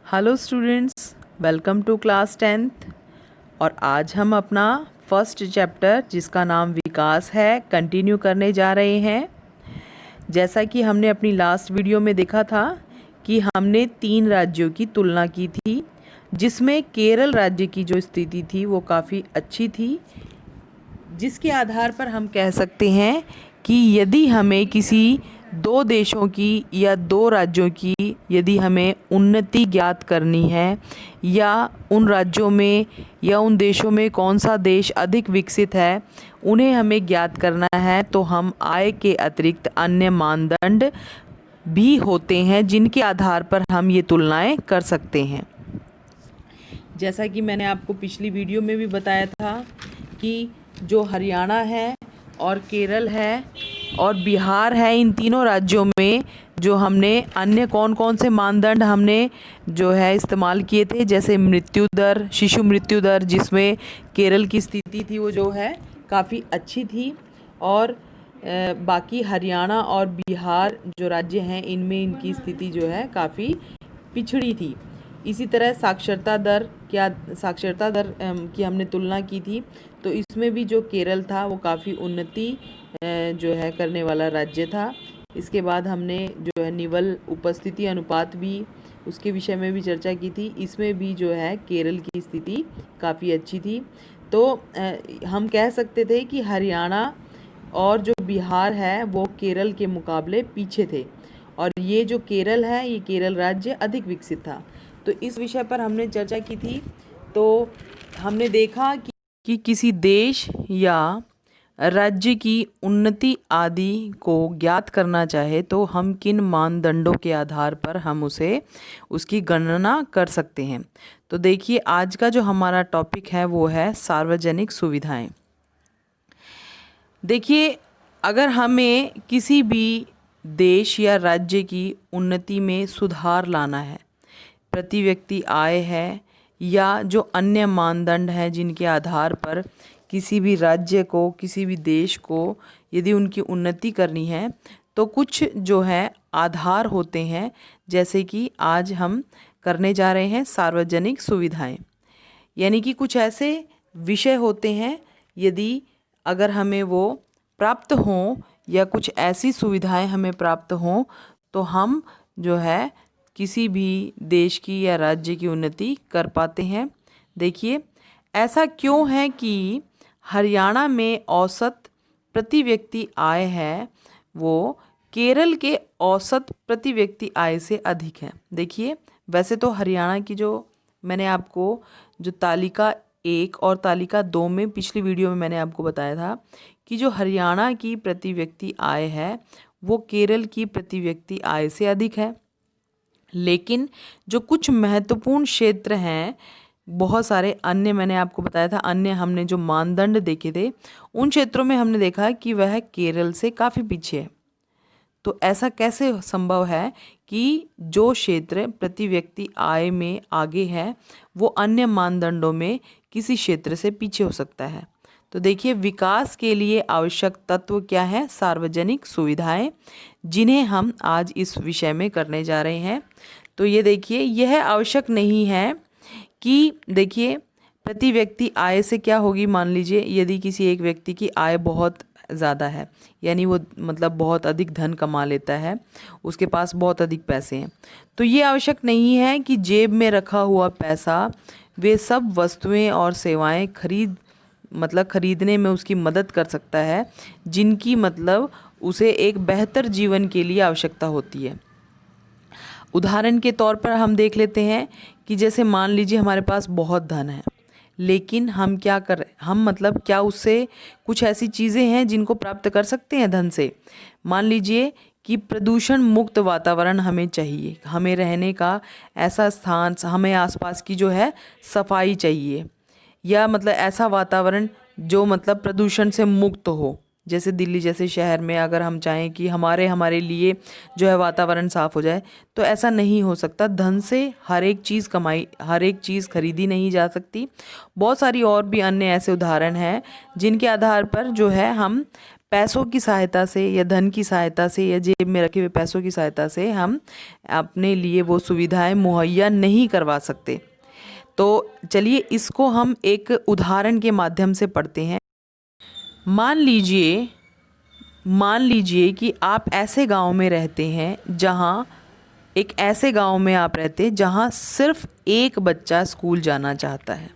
Hello students, welcome to class 10th। और आज हम अपना फर्स्ट चैप्टर जिसका नाम विकास है कंटिन्यू करने जा रहे हैं। जैसा कि हमने अपनी लास्ट वीडियो में देखा था कि हमने 3 राज्यों की तुलना की थी, जिसमें केरल राज्य की जो स्थिति थी वो काफ़ी अच्छी थी, जिसके आधार पर हम कह सकते हैं कि यदि हमें किसी 2 देशों की या 2 राज्यों की यदि हमें उन्नति ज्ञात करनी है या उन राज्यों में या उन देशों में कौन सा देश अधिक विकसित है उन्हें हमें ज्ञात करना है, तो हम आय के अतिरिक्त अन्य मानदंड भी होते हैं जिनके आधार पर हम ये तुलनाएं कर सकते हैं। जैसा कि मैंने आपको पिछली वीडियो में भी बताया था कि जो हरियाणा है और केरल है और बिहार है, इन तीनों राज्यों में जो हमने अन्य कौन कौन से मानदंड हमने जो है इस्तेमाल किए थे, जैसे मृत्यु दर, शिशु मृत्यु दर, जिसमें केरल की स्थिति थी वो जो है काफ़ी अच्छी थी, और बाकी हरियाणा और बिहार जो राज्य हैं इनमें इनकी स्थिति जो है काफ़ी पिछड़ी थी। इसी तरह साक्षरता दर की हमने तुलना की थी, तो इसमें भी जो केरल था वो काफ़ी उन्नति जो है करने वाला राज्य था। इसके बाद हमने जो है निवल उपस्थिति अनुपात भी उसके विषय में भी चर्चा की थी, इसमें भी जो है केरल की स्थिति काफ़ी अच्छी थी। तो हम कह सकते थे कि हरियाणा और जो बिहार है वो केरल के मुकाबले पीछे थे, और ये जो केरल है ये केरल राज्य अधिक विकसित था। तो इस विषय पर हमने चर्चा की थी। तो हमने देखा कि किसी देश या राज्य की उन्नति आदि को ज्ञात करना चाहे तो हम किन मानदंडों के आधार पर हम उसकी गणना कर सकते हैं। तो देखिए, आज का जो हमारा टॉपिक है वो है सार्वजनिक सुविधाएं। देखिए, अगर हमें किसी भी देश या राज्य की उन्नति में सुधार लाना है, प्रति व्यक्ति आय है या जो अन्य मानदंड हैं जिनके आधार पर किसी भी राज्य को, किसी भी देश को यदि उनकी उन्नति करनी है, तो कुछ जो है आधार होते हैं, जैसे कि आज हम करने जा रहे हैं सार्वजनिक सुविधाएं। यानी कि कुछ ऐसे विषय होते हैं, यदि अगर हमें वो प्राप्त हों या कुछ ऐसी सुविधाएं हमें प्राप्त हों तो हम जो है किसी भी देश की या राज्य की उन्नति कर पाते हैं। देखिए, ऐसा क्यों है कि हरियाणा में औसत प्रति व्यक्ति आय है वो केरल के औसत प्रति व्यक्ति आय से अधिक है। देखिए, वैसे तो हरियाणा की जो मैंने आपको जो तालिका 1 और तालिका 2 में पिछली वीडियो में मैंने आपको बताया था कि जो हरियाणा की प्रति व्यक्ति आय है वो केरल की प्रति व्यक्ति आय से अधिक है। लेकिन जो कुछ महत्वपूर्ण क्षेत्र हैं, बहुत सारे अन्य मैंने आपको बताया था, अन्य हमने जो मानदंड देखे थे उन क्षेत्रों में हमने देखा कि वह केरल से काफ़ी पीछे है। तो ऐसा कैसे संभव है कि जो क्षेत्र प्रति व्यक्ति आय में आगे है वो अन्य मानदंडों में किसी क्षेत्र से पीछे हो सकता है? तो देखिए, विकास के लिए आवश्यक तत्व क्या है? सार्वजनिक सुविधाएं, जिन्हें हम आज इस विषय में करने जा रहे हैं। तो ये देखिए, यह आवश्यक नहीं है कि देखिए प्रति व्यक्ति आय से क्या होगी। मान लीजिए यदि किसी एक व्यक्ति की आय बहुत ज़्यादा है, यानी वो मतलब बहुत अधिक धन कमा लेता है, उसके पास बहुत अधिक पैसे हैं, तो ये आवश्यक नहीं है कि जेब में रखा हुआ पैसा वे सब वस्तुएं और सेवाएं खरीदने में उसकी मदद कर सकता है जिनकी उसे एक बेहतर जीवन के लिए आवश्यकता होती है। उदाहरण के तौर पर हम देख लेते हैं कि जैसे मान लीजिए हमारे पास बहुत धन है, लेकिन हम क्या कर रहे, हम क्या उससे कुछ ऐसी चीज़ें हैं जिनको प्राप्त कर सकते हैं धन से। मान लीजिए कि प्रदूषण मुक्त वातावरण हमें चाहिए, हमें रहने का ऐसा स्थान, हमें आसपास की जो है सफाई चाहिए, या ऐसा वातावरण जो प्रदूषण से मुक्त हो। जैसे दिल्ली जैसे शहर में अगर हम चाहें कि हमारे लिए जो है वातावरण साफ़ हो जाए, तो ऐसा नहीं हो सकता। धन से हर एक चीज़ खरीदी नहीं जा सकती। बहुत सारी और भी अन्य ऐसे उदाहरण हैं जिनके आधार पर जो है हम पैसों की सहायता से या धन की सहायता से या जेब में रखे हुए पैसों की सहायता से हम अपने लिए वो सुविधाएं मुहैया नहीं करवा सकते। तो चलिए इसको हम एक उदाहरण के माध्यम से पढ़ते हैं। मान लीजिए कि आप ऐसे गांव में रहते हैं जहां एक ऐसे गांव में आप रहते हैं जहां सिर्फ एक बच्चा स्कूल जाना चाहता है।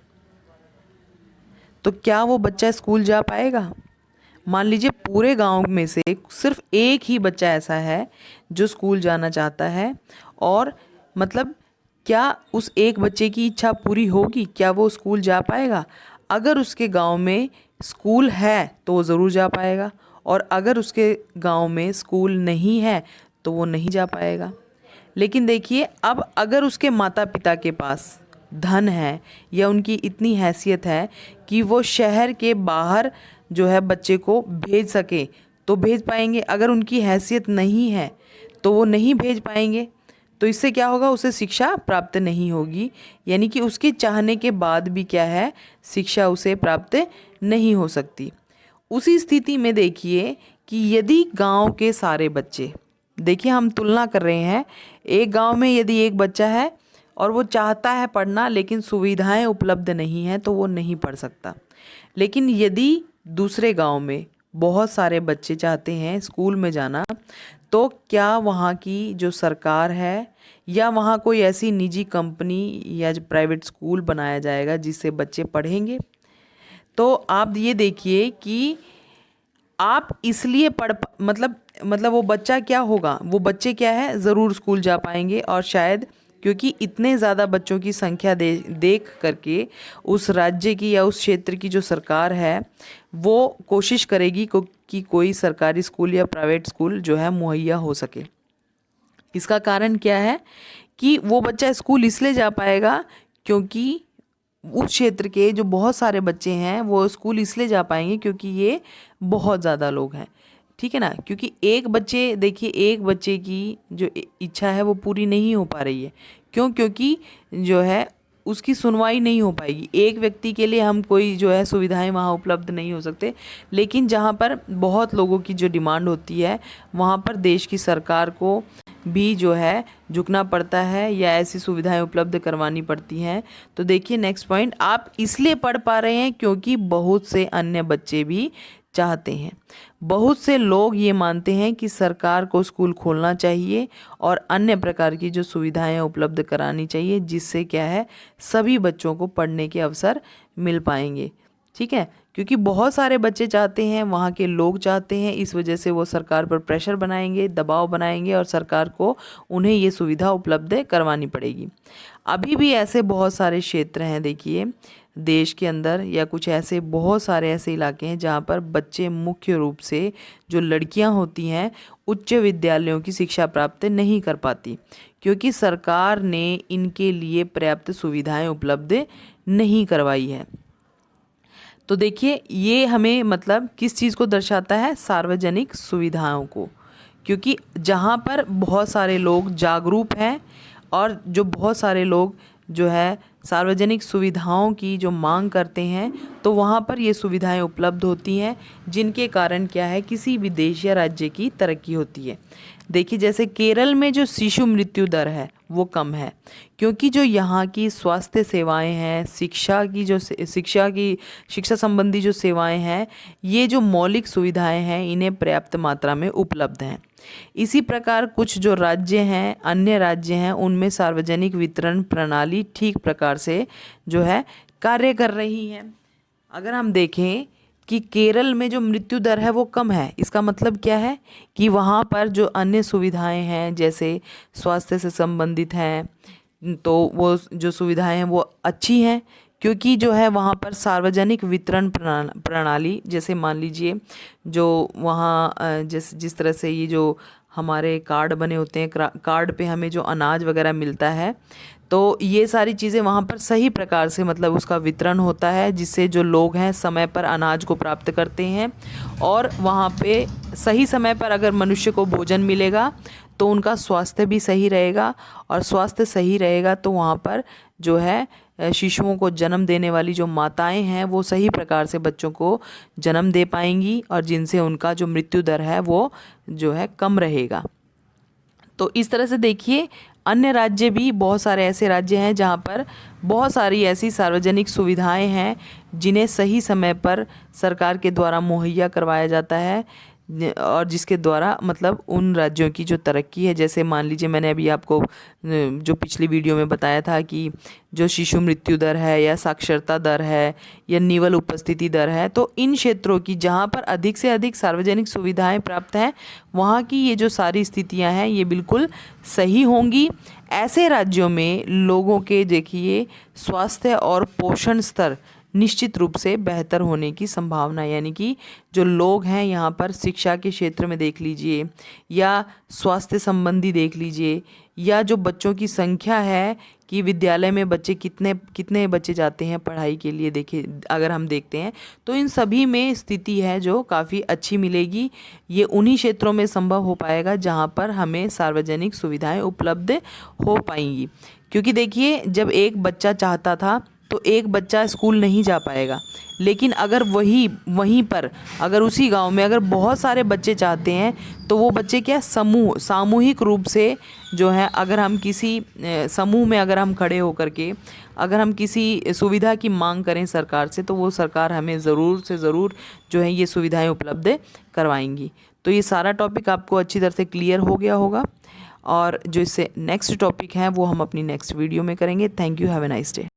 तो क्या वो बच्चा स्कूल जा पाएगा? मान लीजिए पूरे गांव में से सिर्फ एक ही बच्चा ऐसा है जो स्कूल जाना चाहता है, और मतलब क्या उस एक बच्चे की इच्छा पूरी होगी? क्या वो स्कूल जा पाएगा? अगर उसके गांव में स्कूल है तो वो ज़रूर जा पाएगा, और अगर उसके गांव में स्कूल नहीं है तो वो नहीं जा पाएगा। लेकिन देखिए, अब अगर उसके माता पिता के पास धन है या उनकी इतनी हैसियत है कि वो शहर के बाहर जो है बच्चे को भेज सके तो भेज पाएंगे। अगर उनकी हैसियत नहीं है तो वो नहीं भेज पाएंगे। तो इससे क्या होगा? उसे शिक्षा प्राप्त नहीं होगी, यानी कि उसके चाहने के बाद भी क्या है, शिक्षा उसे प्राप्त नहीं हो सकती। उसी स्थिति में देखिए कि यदि गांव के सारे बच्चे, देखिए हम तुलना कर रहे हैं, एक गांव में यदि एक बच्चा है और वो चाहता है पढ़ना लेकिन सुविधाएं उपलब्ध नहीं हैं तो वो नहीं पढ़ सकता। लेकिन यदि दूसरे गांव में बहुत सारे बच्चे चाहते हैं स्कूल में जाना, तो क्या वहाँ की जो सरकार है या वहाँ कोई ऐसी निजी कंपनी या जो प्राइवेट स्कूल बनाया जाएगा जिससे बच्चे पढ़ेंगे? तो आप ये देखिए कि आप इसलिए मतलब वो बच्चा क्या होगा, वो बच्चे क्या है ज़रूर स्कूल जा पाएंगे, और शायद क्योंकि इतने ज़्यादा बच्चों की संख्या देख करके उस राज्य की या उस क्षेत्र की जो सरकार है वो कोशिश करेगी कि कोई सरकारी स्कूल या प्राइवेट स्कूल जो है मुहैया हो सके। इसका कारण क्या है कि वो बच्चा स्कूल इसलिए जा पाएगा क्योंकि उस क्षेत्र के जो बहुत सारे बच्चे हैं वो स्कूल इसलिए जा पाएंगे क्योंकि ये बहुत ज़्यादा लोग हैं, ठीक है ना। क्योंकि एक बच्चे, देखिए एक बच्चे की जो इच्छा है वो पूरी नहीं हो पा रही है। क्यों? क्योंकि जो है उसकी सुनवाई नहीं हो पाएगी। एक व्यक्ति के लिए हम कोई जो है सुविधाएं वहाँ उपलब्ध नहीं हो सकते, लेकिन जहाँ पर बहुत लोगों की जो डिमांड होती है वहाँ पर देश की सरकार को भी जो है झुकना पड़ता है या ऐसी सुविधाएं उपलब्ध करवानी पड़ती हैं। तो देखिए नेक्स्ट पॉइंट, आप इसलिए पढ़ पा रहे हैं क्योंकि बहुत से अन्य बच्चे भी चाहते हैं। बहुत से लोग ये मानते हैं कि सरकार को स्कूल खोलना चाहिए और अन्य प्रकार की जो सुविधाएं उपलब्ध करानी चाहिए जिससे क्या है सभी बच्चों को पढ़ने के अवसर मिल पाएंगे, ठीक है। क्योंकि बहुत सारे बच्चे चाहते हैं, वहाँ के लोग चाहते हैं, इस वजह से वो सरकार पर प्रेशर बनाएंगे, दबाव बनाएंगे और सरकार को उन्हें ये सुविधा उपलब्ध करवानी पड़ेगी। अभी भी ऐसे बहुत सारे क्षेत्र हैं, देखिए देश के अंदर या कुछ ऐसे बहुत सारे ऐसे इलाके हैं जहाँ पर बच्चे मुख्य रूप से जो लड़कियाँ होती हैं उच्च विद्यालयों की शिक्षा प्राप्त नहीं कर पाती क्योंकि सरकार ने इनके लिए पर्याप्त सुविधाएं उपलब्ध नहीं करवाई है। तो देखिए ये हमें मतलब किस चीज़ को दर्शाता है? सार्वजनिक सुविधाओं को। क्योंकि जहाँ पर बहुत सारे लोग जागरूक हैं और जो बहुत सारे लोग जो है सार्वजनिक सुविधाओं की जो मांग करते हैं तो वहाँ पर ये सुविधाएं उपलब्ध होती हैं जिनके कारण क्या है किसी भी देश या राज्य की तरक्की होती है। देखिए जैसे केरल में जो शिशु मृत्यु दर है वो कम है क्योंकि जो यहाँ की स्वास्थ्य सेवाएं हैं, शिक्षा संबंधी जो सेवाएं हैं, ये जो मौलिक सुविधाएं हैं इन्हें पर्याप्त मात्रा में उपलब्ध हैं। इसी प्रकार कुछ जो राज्य हैं, अन्य राज्य हैं, उनमें सार्वजनिक वितरण प्रणाली ठीक प्रकार से जो है कार्य कर रही है। अगर हम देखें कि केरल में जो मृत्यु दर है वो कम है, इसका मतलब क्या है कि वहाँ पर जो अन्य सुविधाएं हैं जैसे स्वास्थ्य से संबंधित हैं तो वो जो सुविधाएं हैं वो अच्छी हैं क्योंकि जो है वहाँ पर सार्वजनिक वितरण प्रणाली, जैसे मान लीजिए जो वहाँ जिस तरह से ये जो हमारे कार्ड बने होते हैं, कार्ड पे हमें जो अनाज वगैरह मिलता है तो ये सारी चीज़ें वहाँ पर सही प्रकार से मतलब उसका वितरण होता है जिससे जो लोग हैं समय पर अनाज को प्राप्त करते हैं और वहाँ पे सही समय पर अगर मनुष्य को भोजन मिलेगा तो उनका स्वास्थ्य भी सही रहेगा और स्वास्थ्य सही रहेगा तो वहाँ पर जो है शिशुओं को जन्म देने वाली जो माताएं हैं वो सही प्रकार से बच्चों को जन्म दे पाएंगी और जिनसे उनका जो मृत्यु दर है वो जो है कम रहेगा। तो इस तरह से देखिए, अन्य राज्य भी बहुत सारे ऐसे राज्य हैं जहाँ पर बहुत सारी ऐसी सार्वजनिक सुविधाएं हैं जिन्हें सही समय पर सरकार के द्वारा मुहैया करवाया जाता है और जिसके द्वारा मतलब उन राज्यों की जो तरक्की है, जैसे मान लीजिए मैंने अभी आपको जो पिछली वीडियो में बताया था कि जो शिशु मृत्यु दर है या साक्षरता दर है या निवल उपस्थिति दर है, तो इन क्षेत्रों की जहाँ पर अधिक से अधिक सार्वजनिक सुविधाएं प्राप्त हैं वहाँ की ये जो सारी स्थितियाँ हैं ये बिल्कुल सही होंगी। ऐसे राज्यों में लोगों के देखिए स्वास्थ्य और पोषण स्तर निश्चित रूप से बेहतर होने की संभावना, यानी कि जो लोग हैं यहाँ पर शिक्षा के क्षेत्र में देख लीजिए या स्वास्थ्य संबंधी देख लीजिए या जो बच्चों की संख्या है कि विद्यालय में बच्चे कितने बच्चे जाते हैं पढ़ाई के लिए, देखिए अगर हम देखते हैं तो इन सभी में स्थिति है जो काफ़ी अच्छी मिलेगी। ये उन्हीं क्षेत्रों में संभव हो पाएगा जहाँ पर हमें सार्वजनिक सुविधाएं उपलब्ध हो पाएंगी। क्योंकि देखिए जब एक बच्चा चाहता था तो एक बच्चा स्कूल नहीं जा पाएगा, लेकिन अगर वहीं पर अगर उसी गांव में अगर बहुत सारे बच्चे चाहते हैं तो वो बच्चे क्या सामूहिक रूप से जो है, अगर हम किसी समूह में अगर हम खड़े होकर के अगर हम किसी सुविधा की मांग करें सरकार से तो वो सरकार हमें ज़रूर से ज़रूर जो है ये सुविधाएं उपलब्ध करवाएंगी। तो ये सारा टॉपिक आपको अच्छी तरह से क्लियर हो गया होगा और जो इससे नेक्स्ट टॉपिक है वो हम अपनी नेक्स्ट वीडियो में करेंगे। Thank you, have a nice day.